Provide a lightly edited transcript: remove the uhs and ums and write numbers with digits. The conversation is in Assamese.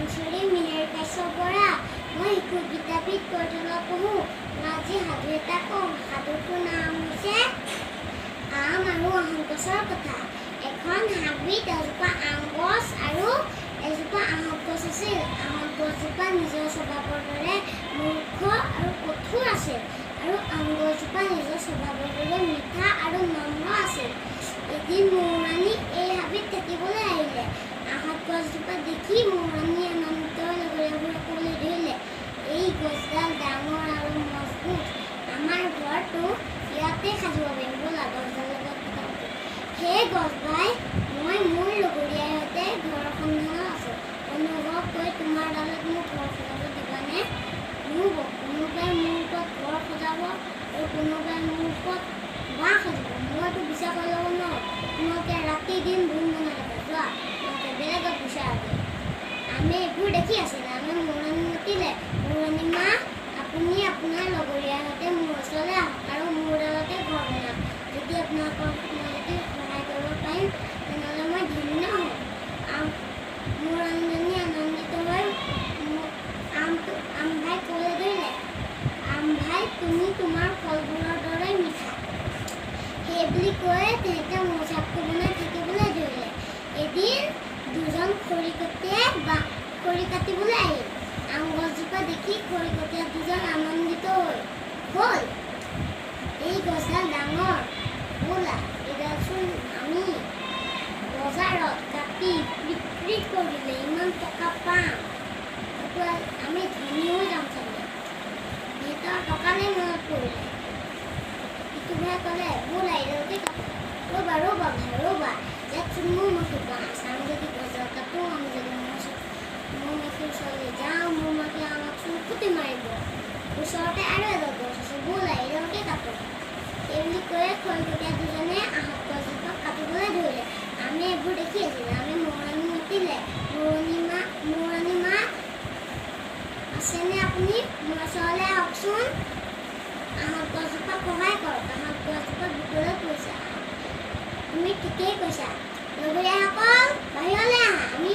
কাঞ্চৰী মিহিৰ কাশ্যপ বৰা। মই শিশু বিদ্যাপীঠ কৈথলত পঢ়োঁ। মই আজি সাধু এটা কওঁ। সাধুটোৰ নাম হৈছে আম আৰু আহত গছৰ কথা। এখন হাবিত এজোপা আম গছ আৰু এজোপা আহত গছ আছিল। আহত গছজোপা নিজৰ স্বভাৱৰ দৰে মূৰ্খ আৰু কঠোৰ আছিল আৰু আম গছজোপা নিজৰ স্বভাৱৰ দৰে মিঠা আৰু নম্ৰ আছিল। এদিন মৌৰাণী এই হাবিত থাকিবলৈ আহিলে। আহত গছজোপা দেখি মৌৰাণী আনন্দিত হৈ লগৰীয়াবোৰক ক'বলৈ ধৰিলে, এই গছডাল ডাঙৰ আৰু মজবুত। আমাৰ ঘৰটো ইয়াতে সাজিব পাৰিম, ব'লা গছডালৰ লগত কথা পাতোঁ। সেই গছ ভাই, মই মোৰ লগৰীয়াৰ সৈতে ঘৰৰ সন্ধানত আছোঁ। অনুগ্ৰহ কৰি তোমাৰ ডালত মোক ঘৰ সজাব দিবানে? কোনোবাই মোৰ ওপৰত ঘৰ সজাব আৰু কোনোবাই মোৰ ওপৰত বাঁহ সাজিব। মইতো বিশ্বাস কৰি ল'ব নোৱাৰোঁ। তোমালোকে ৰাতি দিন ভুল বনাই থাকা। যোৱা, তোমালোকে বেলেগত বিচাৰাগৈ। আমি এইবোৰ দেখি আছিলোঁ। আমি মৌৰাণী মাতিলে, মৌৰাণী মা, আপুনি আপোনাৰ লগৰীয়াৰ সৈতে মোৰ ওচৰলৈ আহক আৰু মোৰ ডালতে ঘৰ বনাওক। যদি আপোনালোকক মই যদি সহায় কৰিব পাৰিম তেনেহ'লে মই ধন্য হ'ম। মৌৰাণীজনী আনন্দিত হৈ আম ভাই ক'বলৈ ধৰিলে, আম ভাই, তুমি তোমাৰ ফলবোৰৰ দৰে মিঠা। সেই বুলি কৈ তেহেঁতে মৌচাকটো বনাই থাকিবলৈ ধৰিলে। এদিন দুজন খৰিকটীয়াই খৰি কাটিবলৈ আহিল। আম গছজোপা দেখি খৰিকটীয়া দুজন আনন্দিত হ'ল। এই গছডাল ডাঙৰ, ব'লা এইডালচোন আমি বজাৰত কাটি বিক্ৰী কৰিলে ইমান টকা পাম। আমি ধনী হৈ যাম চাগে। সিহঁতৰ টকালৈ মনত পৰিলে। ইটো ভাই ক'লে, ব'লা এইডালকে কাটো। ৰ'বা ভাই ৰ'বা, ইয়াতচোন মৌমাখি পোৱা আছে। আমি যদি গছডাল কাটোঁ, আমি যদি মৌমাখিৰ ওচৰলৈ যাওঁ, মৌমাখিয়ে আমাকচোন খুটি মাৰিব। ওচৰতে আৰু এডাল গছ আছে, ব'লা এইডালকে কাটো। এই বুলি কৈ খৰিকটীয়া দুজনে আহত গছজোপা কাটিবলৈ ধৰিলে। আমি এইবোৰ দেখি আছিলোঁ। আমি মৌৰাণী মাতিলে, মৌৰাণী মা, আছেনে আপুনি? মোৰ ওচৰলৈ আহকচোন। আহত গছজোপাক সহায় কৰক। আহত গছজোপা বিপদত পৰিছে। তুমি ঠিকেই কৈছা। লগৰীয়াসকল বাহিৰলৈ আহা, আমি